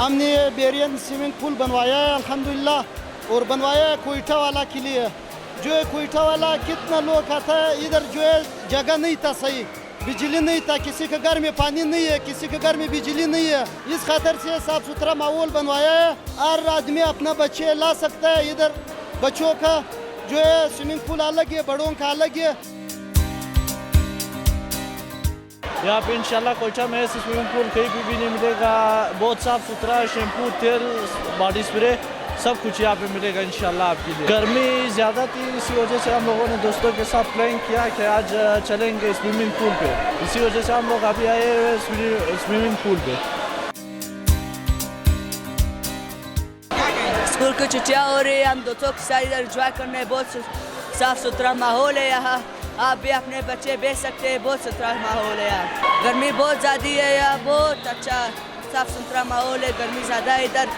हमने baryon swimming pool बनवाया है अल्हम्दुलिल्लाह, और बनवाया है कोयटा वाला के लिए। जो है कोयटा वाला कितना लोग आता है इधर, जो है जगह नहीं था सही, बिजली नहीं था, किसी के घर में पानी नहीं है, किसी के घर में बिजली नहीं है। इस खातर से साफ सुथरा माहौल बनवाया है। हर आदमी अपना बच्चे ला सकता है इधर। बच्चों का जो है स्विमिंग पूल अलग है, बड़ों का अलग है। यहाँ पे इंशाल्लाह कोयटा में ऐसे स्विमिंग पूल कहीं भी नहीं मिलेगा। बहुत साफ सुथरा शैम्पू, तेल, बॉडी स्प्रे सब कुछ यहाँ पे मिलेगा इंशाल्लाह आपके लिए। गर्मी ज़्यादा थी, इसी वजह से हम लोगों ने दोस्तों के साथ प्लान किया कि आज चलेंगे स्विमिंग पूल पे। इसी वजह से हम लोग अभी आए हुए स्विमिंग पूल पे। स्कूल की छुट्टियाँ हो रही है, हम दोस्तों के साथ इधर एंजॉय करने। बहुत साफ सुथरा माहौल है यहाँ, आप भी अपने बच्चे भेज सकते हैं। बहुत सुथरा माहौल है यहाँ, गर्मी बहुत ज़्यादा है यहाँ, बहुत अच्छा साफ सुथरा माहौल है, गर्मी ज़्यादा है इधर।